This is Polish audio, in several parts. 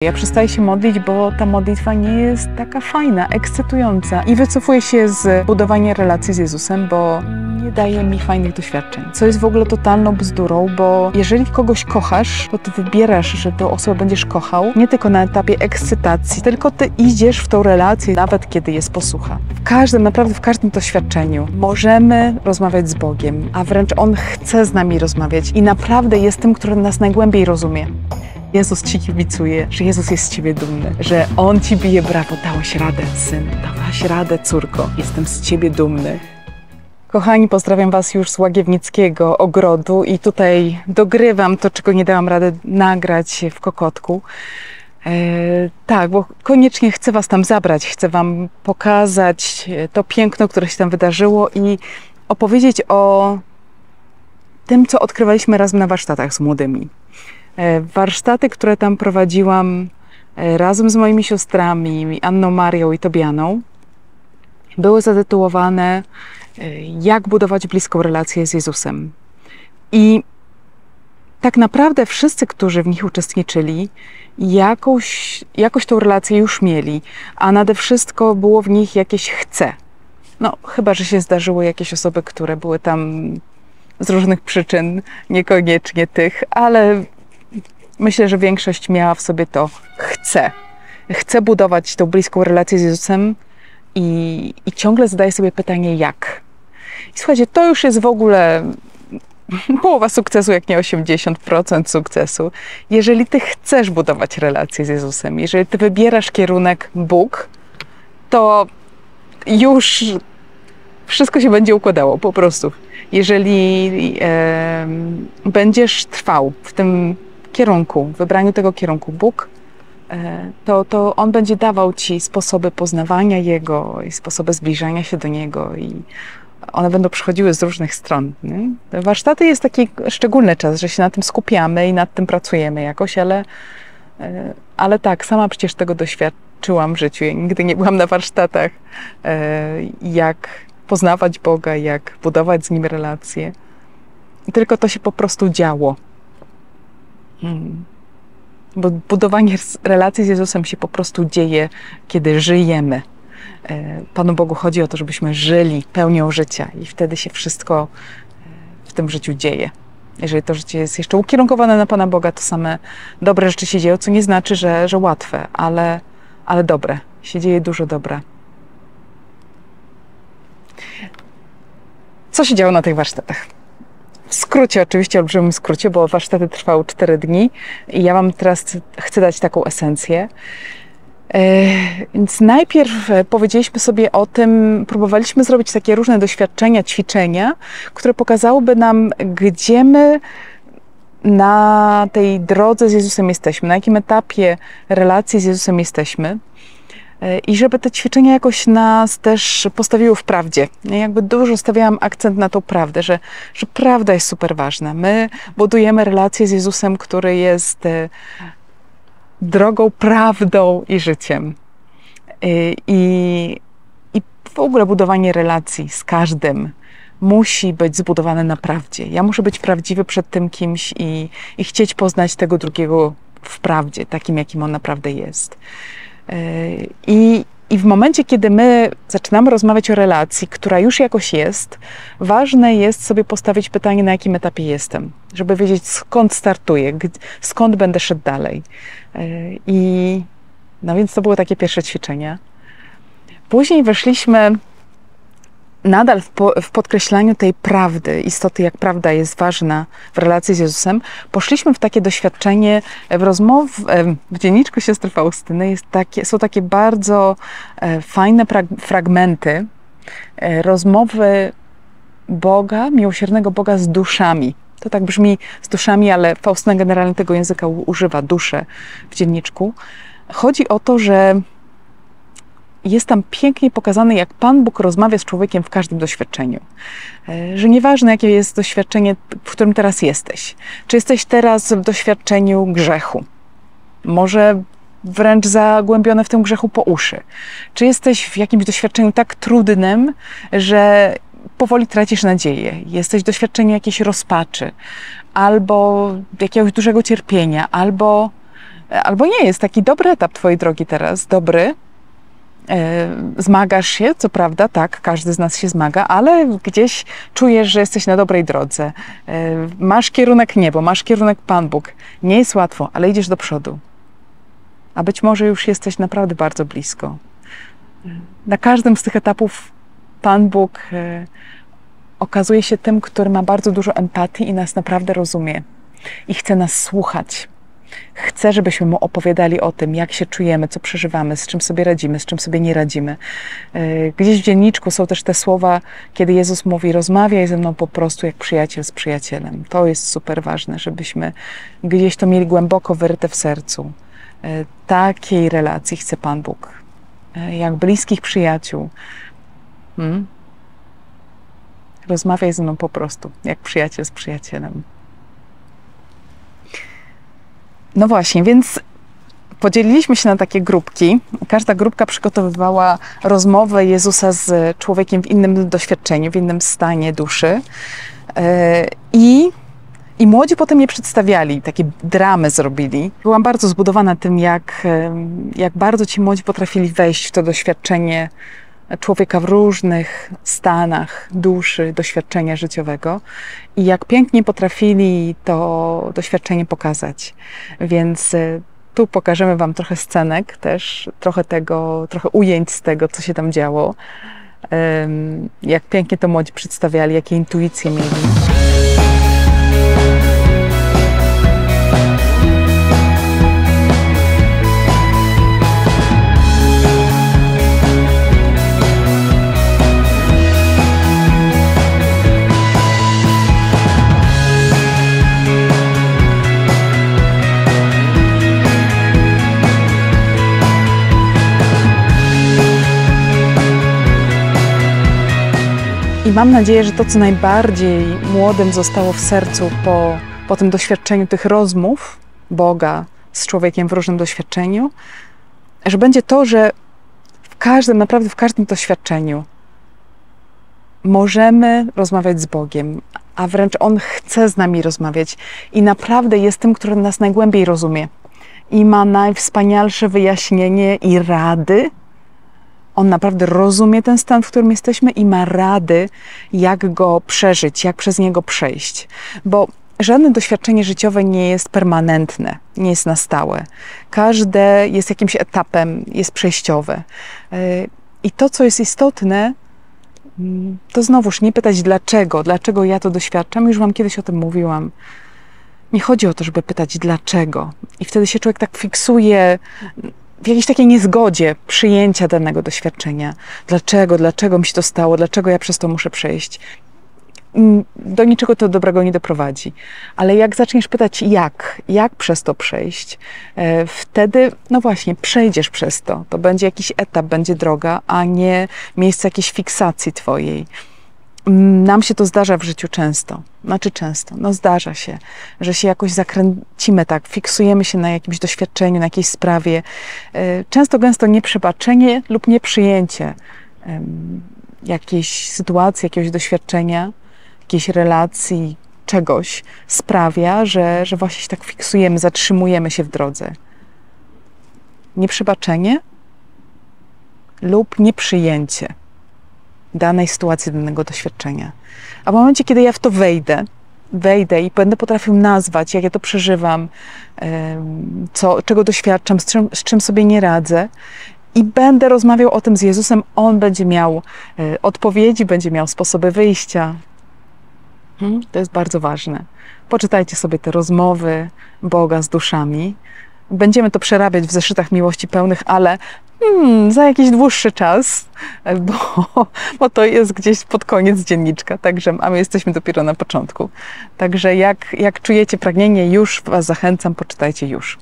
Ja przestaję się modlić, bo ta modlitwa nie jest taka fajna, ekscytująca i wycofuję się z budowania relacji z Jezusem, bo nie daje mi fajnych doświadczeń. Co jest w ogóle totalną bzdurą, bo jeżeli kogoś kochasz, to ty wybierasz, że tę osobę będziesz kochał nie tylko na etapie ekscytacji, tylko ty idziesz w tą relację, nawet kiedy jest posłucha. Naprawdę w każdym doświadczeniu możemy rozmawiać z Bogiem, a wręcz On chce z nami rozmawiać i naprawdę jest tym, który nas najgłębiej rozumie. Jezus ci kibicuje, że Jezus jest z ciebie dumny, że On ci bije brawo. Dałeś radę, synu, dałaś radę, córko. Jestem z ciebie dumny. Kochani, pozdrawiam was już z Łagiewnickiego ogrodu i tutaj dogrywam to, czego nie dałam rady nagrać w Kokotku. Tak, bo koniecznie chcę was tam zabrać, chcę wam pokazać to piękno, które się tam wydarzyło i opowiedzieć o tym, co odkrywaliśmy razem na warsztatach z młodymi. Warsztaty, które tam prowadziłam razem z moimi siostrami, Anną Marią i Tobianą, były zatytułowane Jak budować bliską relację z Jezusem. I tak naprawdę wszyscy, którzy w nich uczestniczyli, jakoś tą relację już mieli, a nade wszystko było w nich jakieś chce. No, chyba że się zdarzyły jakieś osoby, które były tam z różnych przyczyn, niekoniecznie tych, ale myślę, że większość miała w sobie to chce. Chce budować tą bliską relację z Jezusem i ciągle zadaje sobie pytanie jak. I słuchajcie, to już jest w ogóle połowa sukcesu, jak nie 80% sukcesu. Jeżeli ty chcesz budować relację z Jezusem, jeżeli ty wybierasz kierunek Bóg, to już wszystko się będzie układało, po prostu. Jeżeli będziesz trwał w tym kierunku, w wybraniu tego kierunku Bóg, to On będzie dawał ci sposoby poznawania Jego i sposoby zbliżania się do Niego i one będą przychodziły z różnych stron. Nie? Warsztaty jest taki szczególny czas, że się na tym skupiamy i nad tym pracujemy jakoś, ale tak, sama przecież tego doświadczyłam w życiu. Ja nigdy nie byłam na warsztatach, jak poznawać Boga, jak budować z Nim relacje. Tylko to się po prostu działo. Bo budowanie relacji z Jezusem się po prostu dzieje, kiedy żyjemy. Panu Bogu chodzi o to, żebyśmy żyli pełnią życia i wtedy się wszystko w tym życiu dzieje. Jeżeli to życie jest jeszcze ukierunkowane na Pana Boga, to same dobre rzeczy się dzieją, co nie znaczy, że łatwe, ale dobre. Się dzieje dużo dobra. Co się działo na tych warsztatach? W skrócie, oczywiście, olbrzymim skrócie, bo warsztaty trwały 4 dni i ja wam teraz chcę dać taką esencję. Więc najpierw powiedzieliśmy sobie o tym, próbowaliśmy zrobić takie różne doświadczenia, ćwiczenia, które pokazałyby nam, gdzie my na tej drodze z Jezusem jesteśmy, na jakim etapie relacji z Jezusem jesteśmy. I żeby te ćwiczenia jakoś nas też postawiły w prawdzie. Jakby dużo stawiałam akcent na tą prawdę, że prawda jest super ważna. My budujemy relację z Jezusem, który jest drogą, prawdą i życiem. I w ogóle budowanie relacji z każdym musi być zbudowane na prawdzie. Ja muszę być prawdziwy przed tym kimś i chcieć poznać tego drugiego w prawdzie, takim jakim on naprawdę jest. I w momencie, kiedy my zaczynamy rozmawiać o relacji, która już jakoś jest, ważne jest sobie postawić pytanie, na jakim etapie jestem, żeby wiedzieć, skąd startuję, skąd będę szedł dalej. No więc to były takie pierwsze ćwiczenia. Później weszliśmy nadal w podkreślaniu tej prawdy, istoty, jak prawda jest ważna w relacji z Jezusem, poszliśmy w takie doświadczenie, w dzienniczku siostry Faustyny są takie bardzo fajne fragmenty rozmowy Boga, miłosiernego Boga z duszami. To tak brzmi z duszami, ale Faustyna generalnie tego języka używa, dusze w dzienniczku. Chodzi o to, że jest tam pięknie pokazane, jak Pan Bóg rozmawia z człowiekiem w każdym doświadczeniu. Że nieważne, jakie jest doświadczenie, w którym teraz jesteś. Czy jesteś teraz w doświadczeniu grzechu? Może wręcz zagłębione w tym grzechu po uszy. Czy jesteś w jakimś doświadczeniu tak trudnym, że powoli tracisz nadzieję? Jesteś w doświadczeniu jakiejś rozpaczy, albo jakiegoś dużego cierpienia, albo albo nie jest taki dobry etap twojej drogi teraz, dobry. Zmagasz się, co prawda, tak, każdy z nas się zmaga, ale gdzieś czujesz, że jesteś na dobrej drodze. Masz kierunek niebo, masz kierunek Pan Bóg. Nie jest łatwo, ale idziesz do przodu. A być może już jesteś naprawdę bardzo blisko. Na każdym z tych etapów Pan Bóg okazuje się tym, który ma bardzo dużo empatii i nas naprawdę rozumie. I chce nas słuchać. Chce, żebyśmy mu opowiadali o tym, jak się czujemy, co przeżywamy, z czym sobie radzimy, z czym sobie nie radzimy. Gdzieś w dzienniczku są też te słowa, kiedy Jezus mówi: rozmawiaj ze mną po prostu jak przyjaciel z przyjacielem. To jest super ważne, żebyśmy gdzieś to mieli głęboko wyryte w sercu. Takiej relacji chce Pan Bóg. Jak bliskich przyjaciół. Rozmawiaj ze mną po prostu, jak przyjaciel z przyjacielem. No właśnie, więc podzieliliśmy się na takie grupki. Każda grupka przygotowywała rozmowę Jezusa z człowiekiem w innym doświadczeniu, w innym stanie duszy. I młodzi potem je przedstawiali, takie dramy zrobili. Byłam bardzo zbudowana tym, jak bardzo ci młodzi potrafili wejść w to doświadczenie człowieka w różnych stanach duszy, doświadczenia życiowego i jak pięknie potrafili to doświadczenie pokazać. Więc tu pokażemy wam trochę scenek też, trochę ujęć z tego, co się tam działo. Jak pięknie to młodzi przedstawiali, jakie intuicje mieli. I mam nadzieję, że to, co najbardziej młodym zostało w sercu po tym doświadczeniu tych rozmów Boga z człowiekiem w różnym doświadczeniu, że będzie to, że naprawdę w każdym doświadczeniu możemy rozmawiać z Bogiem, a wręcz On chce z nami rozmawiać i naprawdę jest tym, który nas najgłębiej rozumie i ma najwspanialsze wyjaśnienie i rady. On naprawdę rozumie ten stan, w którym jesteśmy i ma rady, jak go przeżyć, jak przez niego przejść. Bo żadne doświadczenie życiowe nie jest permanentne, nie jest na stałe. Każde jest jakimś etapem, jest przejściowe. I to, co jest istotne, to znowuż nie pytać dlaczego ja to doświadczam. Już wam kiedyś o tym mówiłam. Nie chodzi o to, żeby pytać dlaczego. I wtedy się człowiek tak fiksuje w jakiejś takiej niezgodzie przyjęcia danego doświadczenia. Dlaczego mi się to stało? Dlaczego ja przez to muszę przejść? Do niczego to dobrego nie doprowadzi. Ale jak zaczniesz pytać jak przez to przejść, wtedy, no właśnie, przejdziesz przez to. To będzie jakiś etap, będzie droga, a nie miejsce jakiejś fiksacji twojej. Nam się to zdarza w życiu często. Zdarza się, że się jakoś zakręcimy tak, fiksujemy się na jakimś doświadczeniu, na jakiejś sprawie. Często, gęsto nieprzebaczenie lub nieprzyjęcie jakiejś sytuacji, jakiegoś doświadczenia, jakiejś relacji, czegoś sprawia, że właśnie się tak fiksujemy, zatrzymujemy się w drodze. Nieprzebaczenie lub nieprzyjęcie danej sytuacji, danego doświadczenia. A w momencie, kiedy ja w to wejdę i będę potrafił nazwać, jak ja to przeżywam, czego doświadczam, z czym sobie nie radzę i będę rozmawiał o tym z Jezusem, On będzie miał odpowiedzi, będzie miał sposoby wyjścia. To jest bardzo ważne. Poczytajcie sobie te rozmowy Boga z duszami. Będziemy to przerabiać w zeszytach miłości pełnych, ale za jakiś dłuższy czas, bo to jest gdzieś pod koniec dzienniczka, a my jesteśmy dopiero na początku. Także jak czujecie pragnienie, już was zachęcam, poczytajcie już.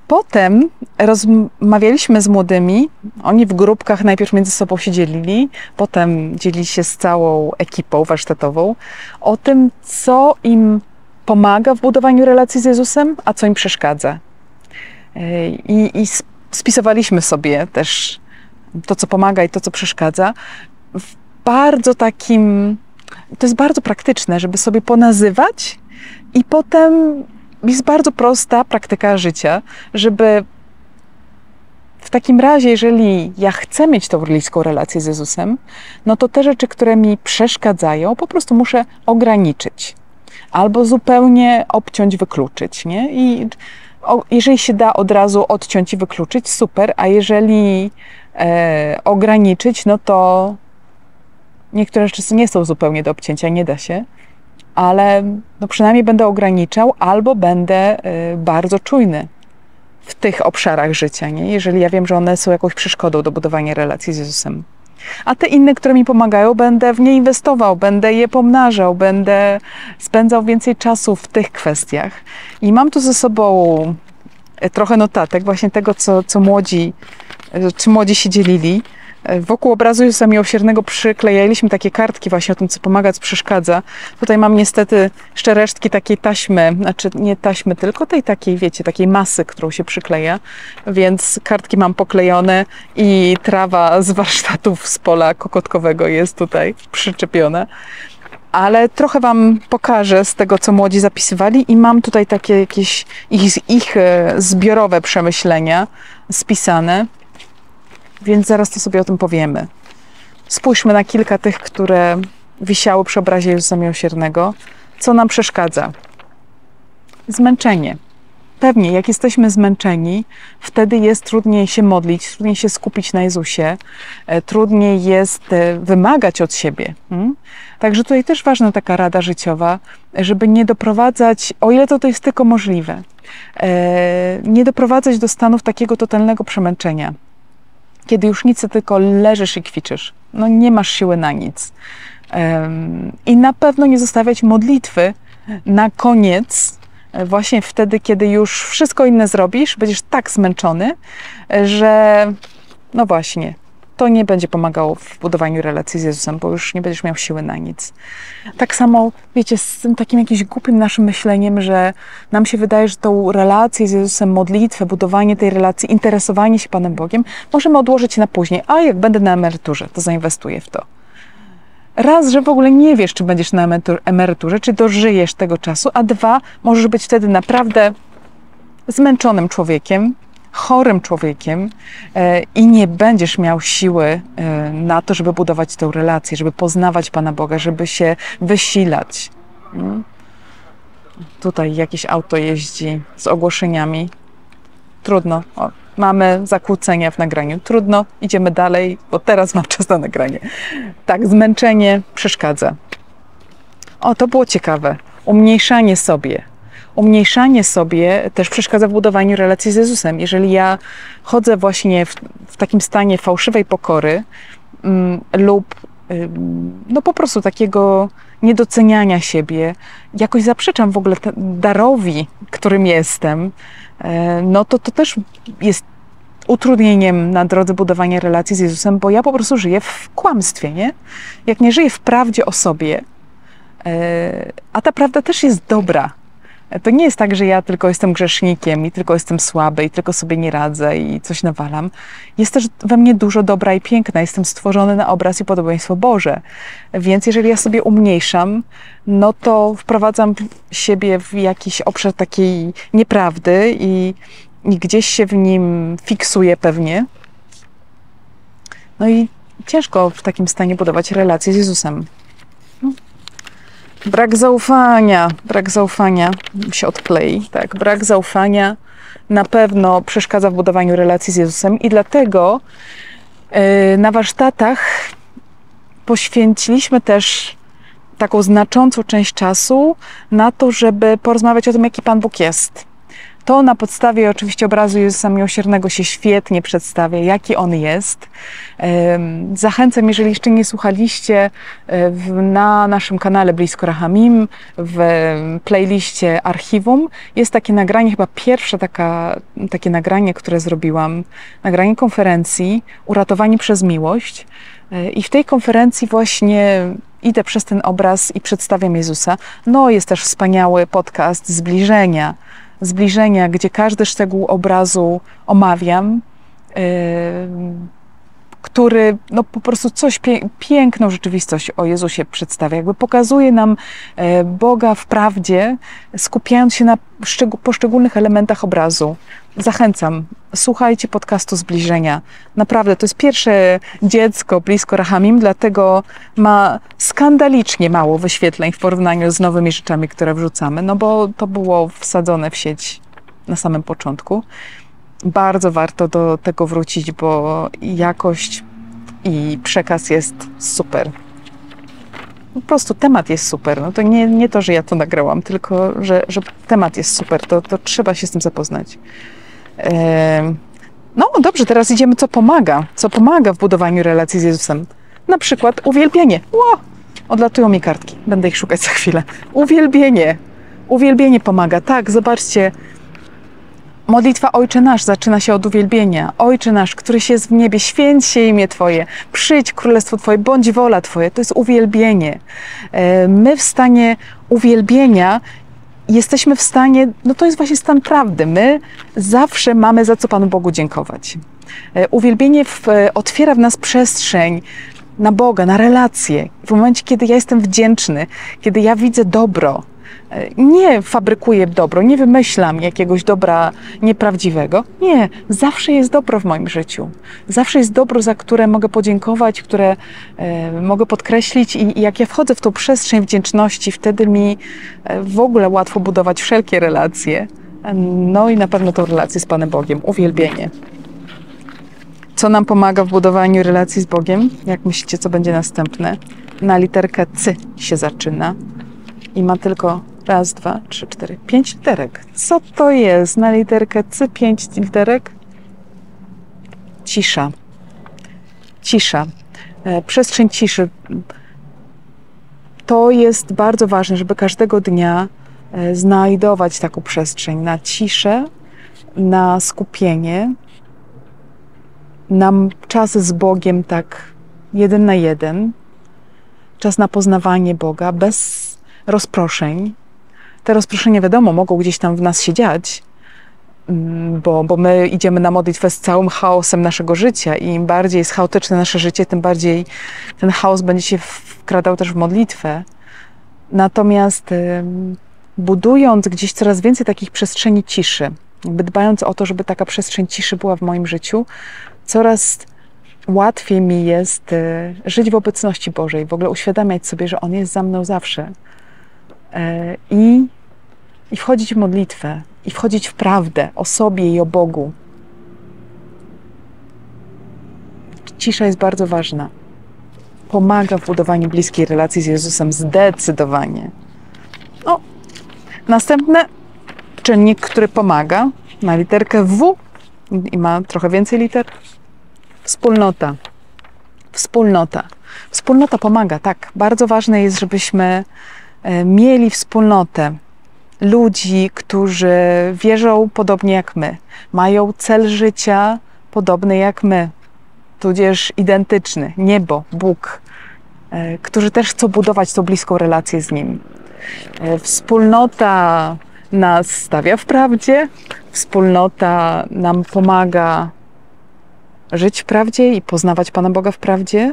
Potem rozmawialiśmy z młodymi, oni w grupkach najpierw między sobą się dzielili, potem dzielili się z całą ekipą warsztatową o tym, co im pomaga w budowaniu relacji z Jezusem, a co im przeszkadza. I spisywaliśmy sobie też to, co pomaga i to, co przeszkadza, w bardzo takim, to jest bardzo praktyczne, żeby sobie ponazywać i potem jest bardzo prosta praktyka życia, żeby w takim razie, jeżeli ja chcę mieć tą bliską relację z Jezusem, no to te rzeczy, które mi przeszkadzają, po prostu muszę ograniczyć. Albo zupełnie obciąć, wykluczyć, nie? I jeżeli się da od razu odciąć i wykluczyć, super, a jeżeli ograniczyć, no to niektóre rzeczy nie są zupełnie do obcięcia, nie da się, ale no przynajmniej będę ograniczał albo będę bardzo czujny w tych obszarach życia, nie? Jeżeli ja wiem, że one są jakąś przeszkodą do budowania relacji z Jezusem. A te inne, które mi pomagają, będę w nie inwestował, będę je pomnażał, będę spędzał więcej czasu w tych kwestiach. I mam tu ze sobą trochę notatek właśnie tego, co młodzi się dzielili. Wokół obrazu Jezusa Miłosiernego przyklejaliśmy takie kartki właśnie o tym, co pomaga, co przeszkadza. Tutaj mam niestety jeszcze resztki takiej taśmy, znaczy nie taśmy, tylko tej takiej, wiecie, takiej masy, którą się przykleja, więc kartki mam poklejone i trawa z warsztatów z pola kokotkowego jest tutaj przyczepiona. Ale trochę wam pokażę z tego, co młodzi zapisywali i mam tutaj takie jakieś ich zbiorowe przemyślenia spisane. Więc zaraz to sobie o tym powiemy. Spójrzmy na kilka tych, które wisiały przy obrazie Jezusa Miłosiernego. Co nam przeszkadza? Zmęczenie. Pewnie, jak jesteśmy zmęczeni, wtedy jest trudniej się modlić, trudniej się skupić na Jezusie, trudniej jest wymagać od siebie. Także tutaj też ważna taka rada życiowa, żeby nie doprowadzać, o ile to jest tylko możliwe, nie doprowadzać do stanów takiego totalnego przemęczenia. Kiedy już nic, tylko leżysz i kwiczysz. No nie masz siły na nic. I na pewno nie zostawiać modlitwy na koniec, właśnie wtedy, kiedy już wszystko inne zrobisz, będziesz tak zmęczony, że no właśnie, to nie będzie pomagało w budowaniu relacji z Jezusem, bo już nie będziesz miał siły na nic. Tak samo, wiecie, z tym takim jakimś głupim naszym myśleniem, że nam się wydaje, że tą relację z Jezusem, modlitwę, budowanie tej relacji, interesowanie się Panem Bogiem możemy odłożyć na później. A jak będę na emeryturze, to zainwestuję w to. Raz, że w ogóle nie wiesz, czy będziesz na emeryturze, czy dożyjesz tego czasu, a dwa, możesz być wtedy naprawdę zmęczonym człowiekiem, chorym człowiekiem i nie będziesz miał siły na to, żeby budować tę relację, żeby poznawać Pana Boga, żeby się wysilać. Tutaj jakieś auto jeździ z ogłoszeniami. Trudno. O, mamy zakłócenia w nagraniu. Trudno, idziemy dalej, bo teraz mam czas na nagranie. Tak, zmęczenie przeszkadza. O, to było ciekawe. Umniejszanie sobie. Umniejszanie sobie też przeszkadza w budowaniu relacji z Jezusem. Jeżeli ja chodzę właśnie w takim stanie fałszywej pokory lub no po prostu takiego niedoceniania siebie, jakoś zaprzeczam w ogóle darowi, którym jestem, no to też jest utrudnieniem na drodze budowania relacji z Jezusem, bo ja po prostu żyję w kłamstwie, nie? Jak nie żyję w prawdzie o sobie, a ta prawda też jest dobra. To nie jest tak, że ja tylko jestem grzesznikiem i tylko jestem słaby i tylko sobie nie radzę i coś nawalam. Jest też we mnie dużo dobra i piękna. Jestem stworzony na obraz i podobieństwo Boże. Więc jeżeli ja sobie umniejszam, no to wprowadzam siebie w jakiś obszar takiej nieprawdy i gdzieś się w nim fiksuję pewnie. No i ciężko w takim stanie budować relacje z Jezusem. Brak zaufania się odklei, tak, brak zaufania na pewno przeszkadza w budowaniu relacji z Jezusem i dlatego na warsztatach poświęciliśmy też taką znaczącą część czasu na to, żeby porozmawiać o tym, jaki Pan Bóg jest. To na podstawie oczywiście obrazu Jezusa Miłosiernego się świetnie przedstawia, jaki On jest. Zachęcam, jeżeli jeszcze nie słuchaliście, na naszym kanale Blisko Rachamim, w playliście archiwum jest takie nagranie, chyba pierwsze takie nagranie, które zrobiłam, nagranie konferencji Uratowani przez miłość. I w tej konferencji właśnie idę przez ten obraz i przedstawiam Jezusa. No, jest też wspaniały podcast Zbliżenia, gdzie każdy szczegół obrazu omawiam, który no, po prostu coś piękną rzeczywistość o Jezusie przedstawia. Jakby pokazuje nam Boga w prawdzie, skupiając się na poszczególnych elementach obrazu. Zachęcam, słuchajcie podcastu Zbliżenia. Naprawdę, to jest pierwsze dziecko blisko Rahamim, dlatego ma skandalicznie mało wyświetleń w porównaniu z nowymi rzeczami, które wrzucamy, no bo to było wsadzone w sieć na samym początku. Bardzo warto do tego wrócić, bo jakość i przekaz jest super. Po prostu temat jest super. No to nie to, że ja to nagrałam, tylko że temat jest super. To trzeba się z tym zapoznać. No dobrze, teraz idziemy, co pomaga. Co pomaga w budowaniu relacji z Jezusem. Na przykład uwielbienie. Odlatują mi kartki. Będę ich szukać za chwilę. Uwielbienie. Uwielbienie pomaga. Tak, zobaczcie. Modlitwa Ojcze Nasz zaczyna się od uwielbienia. Ojcze Nasz, któryś jest w niebie, święć się imię Twoje, przyjdź królestwo Twoje, bądź wola Twoja. To jest uwielbienie. My w stanie uwielbienia jesteśmy w stanie, no to jest właśnie stan prawdy. My zawsze mamy za co Panu Bogu dziękować. Uwielbienie otwiera w nas przestrzeń na Boga, na relacje. W momencie, kiedy ja jestem wdzięczny, kiedy ja widzę dobro, nie fabrykuję dobro, nie wymyślam jakiegoś dobra nieprawdziwego. Nie, zawsze jest dobro w moim życiu. Zawsze jest dobro, za które mogę podziękować, które mogę podkreślić i jak ja wchodzę w tą przestrzeń wdzięczności, wtedy mi w ogóle łatwo budować wszelkie relacje. No i na pewno tą relację z Panem Bogiem, uwielbienie. Co nam pomaga w budowaniu relacji z Bogiem? Jak myślicie, co będzie następne? Na literkę C się zaczyna i ma tylko 1, 2, 3, 4, 5 literek. Co to jest? Na literkę C 5 literek? Cisza. Cisza. Przestrzeń ciszy. To jest bardzo ważne, żeby każdego dnia znajdować taką przestrzeń na ciszę, na skupienie, na czas z Bogiem tak 1 na 1, czas na poznawanie Boga bez rozproszeń. Te rozproszenia, wiadomo, mogą gdzieś tam w nas się dziać, bo my idziemy na modlitwę z całym chaosem naszego życia i im bardziej jest chaotyczne nasze życie, tym bardziej ten chaos będzie się wkradał też w modlitwę. Natomiast budując gdzieś coraz więcej takich przestrzeni ciszy, jakby dbając o to, żeby taka przestrzeń ciszy była w moim życiu, coraz łatwiej mi jest żyć w obecności Bożej, w ogóle uświadamiać sobie, że On jest za mną zawsze. I wchodzić w modlitwę, i wchodzić w prawdę o sobie i o Bogu. Cisza jest bardzo ważna. Pomaga w budowaniu bliskiej relacji z Jezusem zdecydowanie. No, następny czynnik, który pomaga, na literkę W i ma trochę więcej liter. Wspólnota. Wspólnota. Wspólnota pomaga, tak. Bardzo ważne jest, żebyśmy mieli wspólnotę ludzi, którzy wierzą podobnie jak my, mają cel życia podobny jak my, tudzież identyczny, niebo, Bóg, którzy też chcą budować tą bliską relację z Nim. Wspólnota nas stawia w prawdzie, wspólnota nam pomaga żyć w prawdzie i poznawać Pana Boga w prawdzie.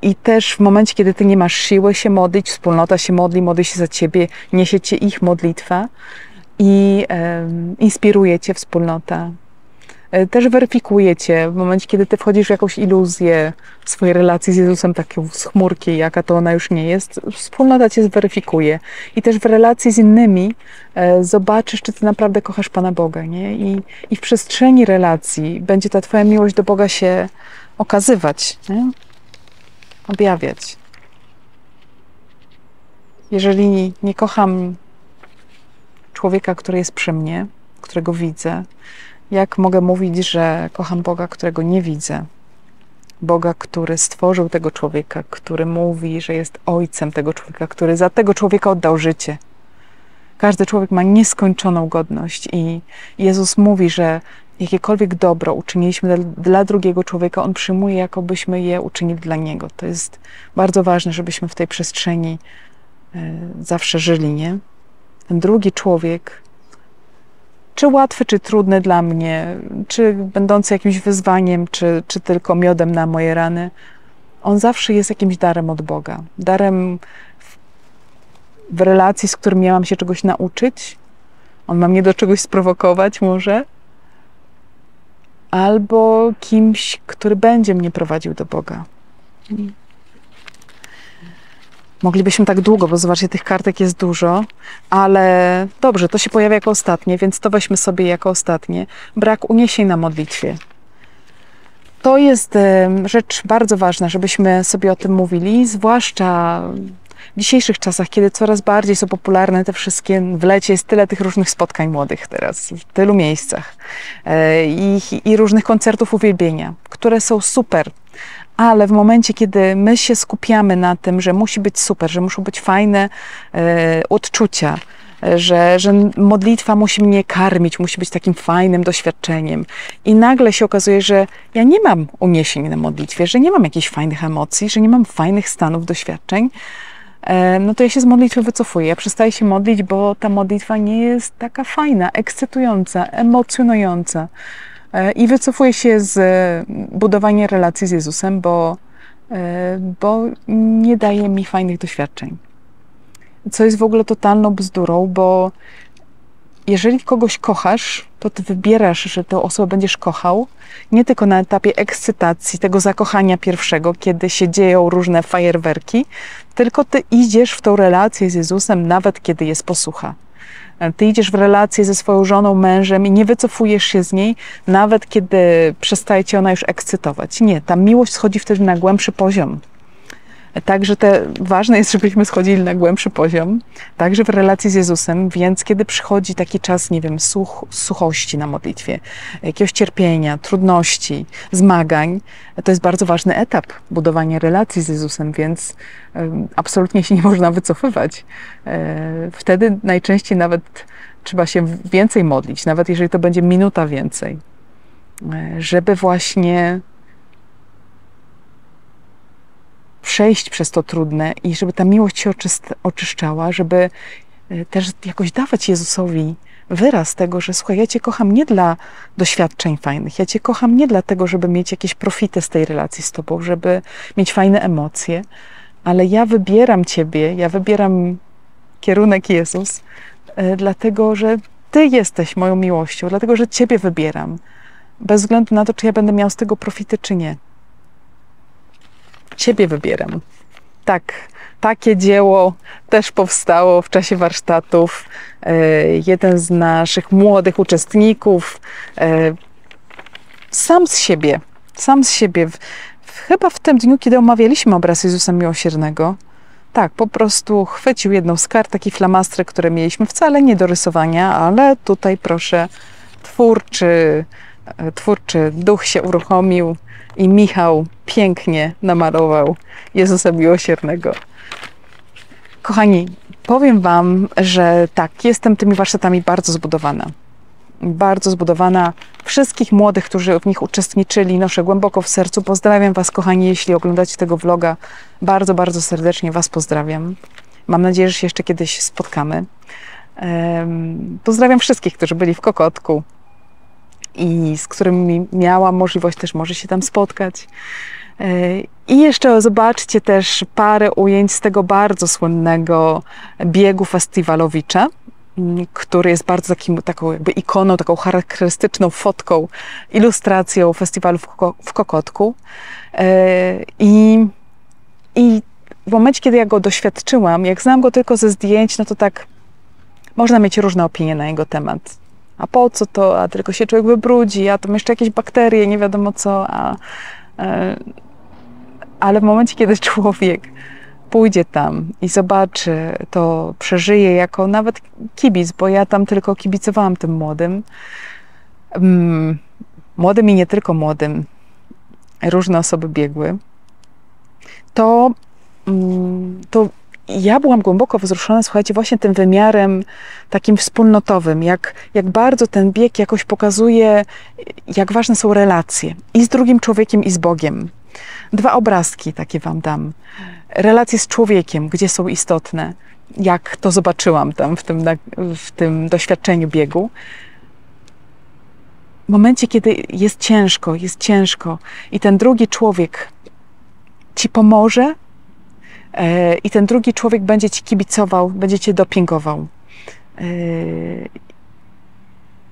I też w momencie, kiedy ty nie masz siły się modlić, wspólnota się modli się za ciebie, niesie cię ich modlitwa i inspiruje cię wspólnota. Też weryfikuje cię w momencie, kiedy ty wchodzisz w jakąś iluzję swojej relacji z Jezusem, taką z chmurki, jaka to ona już nie jest, wspólnota cię zweryfikuje. I też w relacji z innymi zobaczysz, czy ty naprawdę kochasz Pana Boga, nie? I w przestrzeni relacji będzie ta twoja miłość do Boga się okazywać, nie? Objawiać. Jeżeli nie kocham człowieka, który jest przy mnie, którego widzę, jak mogę mówić, że kocham Boga, którego nie widzę? Boga, który stworzył tego człowieka, który mówi, że jest ojcem tego człowieka, który za tego człowieka oddał życie. Każdy człowiek ma nieskończoną godność i Jezus mówi, że jakiekolwiek dobro uczyniliśmy dla drugiego człowieka, On przyjmuje, jakobyśmy je uczynili dla Niego. To jest bardzo ważne, żebyśmy w tej przestrzeni zawsze żyli, nie? Ten drugi człowiek czy łatwy, czy trudny dla mnie, czy będący jakimś wyzwaniem, czy tylko miodem na moje rany, on zawsze jest jakimś darem od Boga. Darem w relacji, z którym miałam się czegoś nauczyć. On ma mnie do czegoś sprowokować może. Albo kimś, który będzie mnie prowadził do Boga. Moglibyśmy tak długo, bo zobaczcie, tych kartek jest dużo, ale dobrze, to się pojawia jako ostatnie, więc to weźmy sobie jako ostatnie. Brak uniesień na modlitwie. To jest rzecz bardzo ważna, żebyśmy sobie o tym mówili, zwłaszcza w dzisiejszych czasach, kiedy coraz bardziej są popularne te wszystkie, w lecie jest tyle tych różnych spotkań młodych teraz, w tylu miejscach i różnych koncertów uwielbienia, które są super. Ale w momencie, kiedy my się skupiamy na tym, że musi być super, że muszą być fajne odczucia, że modlitwa musi mnie karmić, musi być takim fajnym doświadczeniem. I nagle się okazuje, że ja nie mam uniesień na modlitwie, że nie mam jakichś fajnych emocji, że nie mam fajnych stanów, doświadczeń, no to ja się z modlitwy wycofuję. Ja przestaję się modlić, bo ta modlitwa nie jest taka fajna, ekscytująca, emocjonująca. I wycofuję się z budowania relacji z Jezusem, bo nie daje mi fajnych doświadczeń. Co jest w ogóle totalną bzdurą, bo jeżeli kogoś kochasz, to ty wybierasz, że tę osobę będziesz kochał, nie tylko na etapie ekscytacji, tego zakochania pierwszego, kiedy się dzieją różne fajerwerki, tylko ty idziesz w tą relację z Jezusem, nawet kiedy jest posłucha. Ty idziesz w relację ze swoją żoną, mężem i nie wycofujesz się z niej, nawet kiedy przestaje cię ona już ekscytować. Nie, ta miłość schodzi wtedy na głębszy poziom. Także ważne jest, żebyśmy schodzili na głębszy poziom, także w relacji z Jezusem, więc kiedy przychodzi taki czas, nie wiem, suchości na modlitwie, jakiegoś cierpienia, trudności, zmagań, to jest bardzo ważny etap budowania relacji z Jezusem, więc absolutnie się nie można wycofywać. Wtedy najczęściej nawet trzeba się więcej modlić, nawet jeżeli to będzie minuta więcej, żeby właśnie przejść przez to trudne i żeby ta miłość się oczyszczała, żeby też jakoś dawać Jezusowi wyraz tego, że słuchaj, ja Cię kocham nie dla doświadczeń fajnych, ja Cię kocham nie dlatego, żeby mieć jakieś profity z tej relacji z Tobą, żeby mieć fajne emocje, ale ja wybieram Ciebie, ja wybieram kierunek Jezus, dlatego, że Ty jesteś moją miłością, dlatego, że Ciebie wybieram, bez względu na to, czy ja będę miał z tego profity, czy nie. Ciebie wybieram. Tak, takie dzieło też powstało w czasie warsztatów. Jeden z naszych młodych uczestników sam z siebie, chyba w tym dniu, kiedy omawialiśmy obraz Jezusa Miłosiernego, tak, po prostu chwycił jedną z kart, taki flamastry, które mieliśmy, wcale nie do rysowania, ale tutaj proszę, twórczy duch się uruchomił i Michał pięknie namalował Jezusa Miłosiernego. Kochani, powiem Wam, że tak, jestem tymi warsztatami bardzo zbudowana. Bardzo zbudowana. Wszystkich młodych, którzy w nich uczestniczyli, noszę głęboko w sercu. Pozdrawiam Was, kochani, jeśli oglądacie tego vloga. Bardzo, bardzo serdecznie Was pozdrawiam. Mam nadzieję, że się jeszcze kiedyś spotkamy. Pozdrawiam wszystkich, którzy byli w Kokotku i z którymi miałam możliwość też może się tam spotkać. I jeszcze zobaczcie też parę ujęć z tego bardzo słynnego biegu festiwalowicza, który jest bardzo taką jakby ikoną, taką charakterystyczną fotką, ilustracją festiwalu w Kokotku. I w momencie, kiedy ja go doświadczyłam, jak znam go tylko ze zdjęć, no to tak można mieć różne opinie na jego temat. A po co to? A tylko się człowiek wybrudzi, a tam jeszcze jakieś bakterie, nie wiadomo co. Ale w momencie, kiedy człowiek pójdzie tam i zobaczy, to przeżyje jako nawet kibic, bo ja tam tylko kibicowałam tym młodym. Młodym i nie tylko młodym. Różne osoby biegły. To ja byłam głęboko wzruszona, słuchajcie, właśnie tym wymiarem takim wspólnotowym, jak bardzo ten bieg jakoś pokazuje, jak ważne są relacje i z drugim człowiekiem, i z Bogiem. Dwa obrazki takie Wam dam. Relacje z człowiekiem, gdzie są istotne, jak to zobaczyłam tam w tym doświadczeniu biegu. w momencie, kiedy jest ciężko i ten drugi człowiek ci pomoże i ten drugi człowiek będzie ci kibicował, będzie cię dopingował.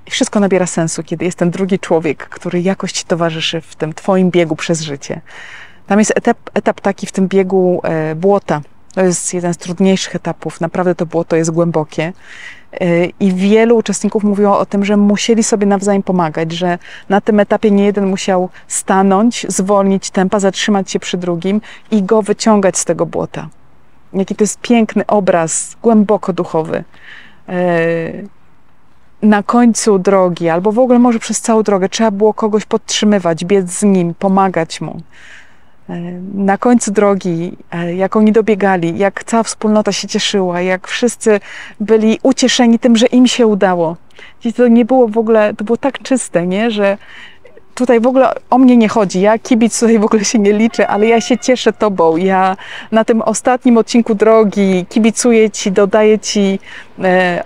I wszystko nabiera sensu, kiedy jest ten drugi człowiek, który jakoś ci towarzyszy w tym twoim biegu przez życie. Tam jest etap taki w tym biegu błota. To jest jeden z trudniejszych etapów. Naprawdę to błoto jest głębokie. I wielu uczestników mówiło o tym, że musieli sobie nawzajem pomagać, że na tym etapie nie jeden musiał stanąć, zwolnić tempa, zatrzymać się przy drugim i go wyciągać z tego błota. Jaki to jest piękny obraz, głęboko duchowy. Na końcu drogi, albo w ogóle może przez całą drogę, trzeba było kogoś podtrzymywać, biec z nim, pomagać mu. Na końcu drogi, jak oni dobiegali, jak cała wspólnota się cieszyła, jak wszyscy byli ucieszeni tym, że im się udało. I to nie było w ogóle, to było tak czyste, nie? Że tutaj w ogóle o mnie nie chodzi, ja kibic tutaj w ogóle się nie liczę, ale ja się cieszę tobą, ja na tym ostatnim odcinku drogi kibicuję ci, dodaję ci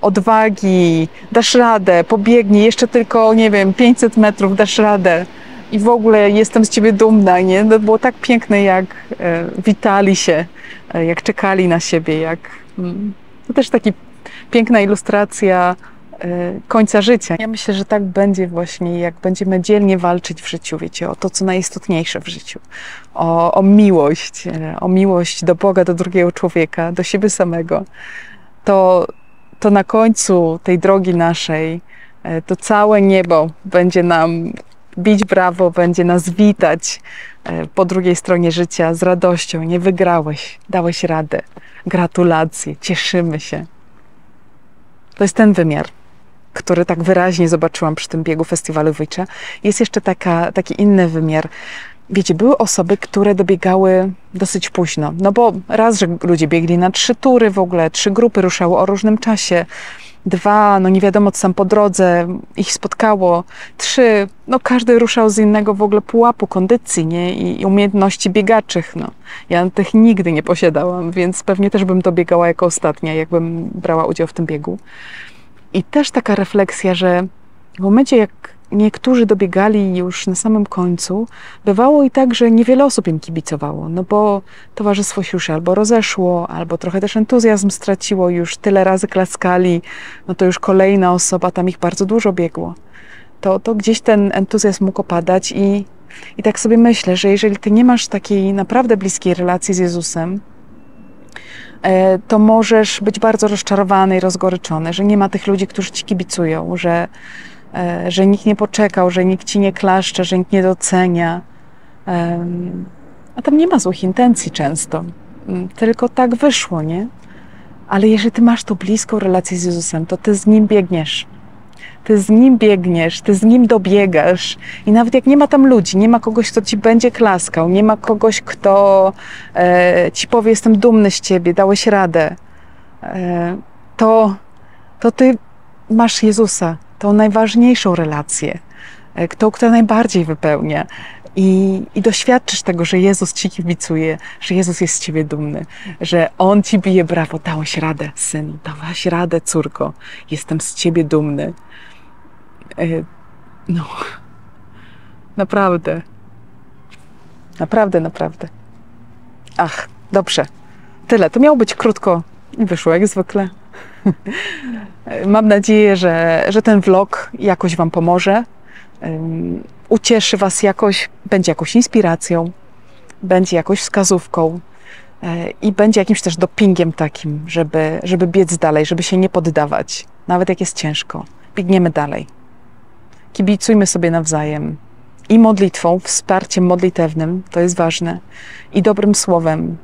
odwagi, dasz radę, pobiegnij, jeszcze tylko, nie wiem, 500 metrów, dasz radę. I w ogóle jestem z ciebie dumna, nie? To było tak piękne, jak witali się, jak czekali na siebie, jak... To też taka piękna ilustracja końca życia. Ja myślę, że tak będzie właśnie, jak będziemy dzielnie walczyć w życiu, wiecie, o to, co najistotniejsze w życiu. O miłość do Boga, do drugiego człowieka, do siebie samego. To na końcu tej drogi naszej, to całe niebo będzie nam bić brawo, będzie nas witać po drugiej stronie życia z radością. Nie wygrałeś, dałeś radę. Gratulacje, cieszymy się. To jest ten wymiar, który tak wyraźnie zobaczyłam przy tym biegu Festiwalu Wyjścia. Jest jeszcze taki inny wymiar. Wiecie, były osoby, które dobiegały dosyć późno. No bo raz, że ludzie biegli na 3 tury w ogóle, 3 grupy ruszały o różnym czasie. 2, no nie wiadomo co tam po drodze ich spotkało. 3, no każdy ruszał z innego w ogóle pułapu kondycji, nie? I umiejętności biegaczych, no. Ja tych nigdy nie posiadałam, więc pewnie też bym dobiegała jako ostatnia, jakbym brała udział w tym biegu. I też taka refleksja, że w momencie jak niektórzy dobiegali już na samym końcu, bywało i tak, że niewiele osób im kibicowało, no bo towarzystwo się już albo rozeszło, albo trochę też entuzjazm straciło, już tyle razy klaskali, no to już kolejna osoba, tam ich bardzo dużo biegło. To gdzieś ten entuzjazm mógł opadać i tak sobie myślę, że jeżeli ty nie masz takiej naprawdę bliskiej relacji z Jezusem, to możesz być bardzo rozczarowany i rozgoryczony, że nie ma tych ludzi, którzy ci kibicują, że nikt nie poczekał, że nikt ci nie klaszcze, że nikt nie docenia. A tam nie ma złych intencji często, tylko tak wyszło, nie? Ale jeżeli ty masz tą bliską relację z Jezusem, to ty z Nim biegniesz. Ty z Nim biegniesz, ty z Nim dobiegasz i nawet jak nie ma tam ludzi, nie ma kogoś, kto ci będzie klaskał, nie ma kogoś, kto ci powie, jestem dumny z ciebie, dałeś radę, to ty masz Jezusa, tą najważniejszą relację, tą, która najbardziej wypełnia. I doświadczysz tego, że Jezus ci kibicuje, że Jezus jest z ciebie dumny, że On ci bije brawo, dałeś radę, synu, dałaś radę, córko, jestem z ciebie dumny. No, naprawdę. Naprawdę. Ach, dobrze. Tyle. To miało być krótko i wyszło jak zwykle. Mam nadzieję, że ten vlog jakoś wam pomoże. Ucieszy was jakoś, będzie jakąś inspiracją, będzie jakąś wskazówką i będzie jakimś też dopingiem takim, żeby biec dalej, żeby się nie poddawać, nawet jak jest ciężko. Biegniemy dalej. Kibicujmy sobie nawzajem i modlitwą, wsparciem modlitewnym, to jest ważne, i dobrym słowem,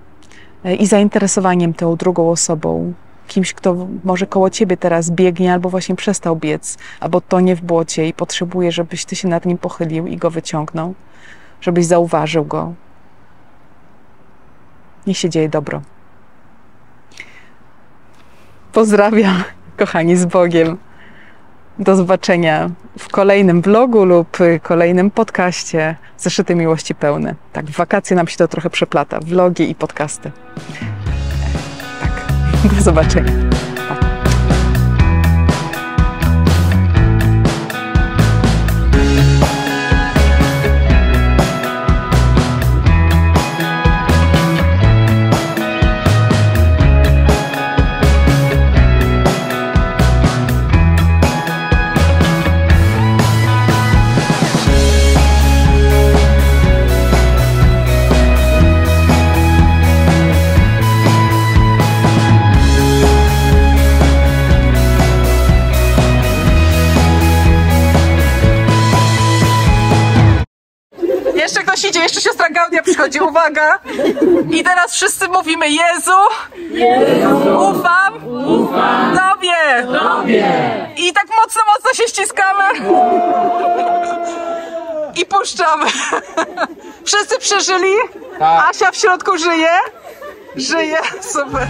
i zainteresowaniem tą drugą osobą, kimś, kto może koło ciebie teraz biegnie, albo właśnie przestał biec, albo tonie w błocie i potrzebuje, żebyś ty się nad nim pochylił i go wyciągnął, żebyś zauważył go. Niech się dzieje dobro. Pozdrawiam, kochani, z Bogiem. Do zobaczenia w kolejnym vlogu lub kolejnym podcaście Zeszyty Miłości Pełne. Tak, w wakacje nam się to trochę przeplata, vlogi i podcasty. Tak, do zobaczenia. się dzieje, jeszcze siostra Gaudia przychodzi, uwaga. I teraz wszyscy mówimy Jezu, ufam Tobie. I tak mocno się ściskamy. I puszczamy. Wszyscy przeżyli? Tak. Asia w środku żyje? Żyje, super.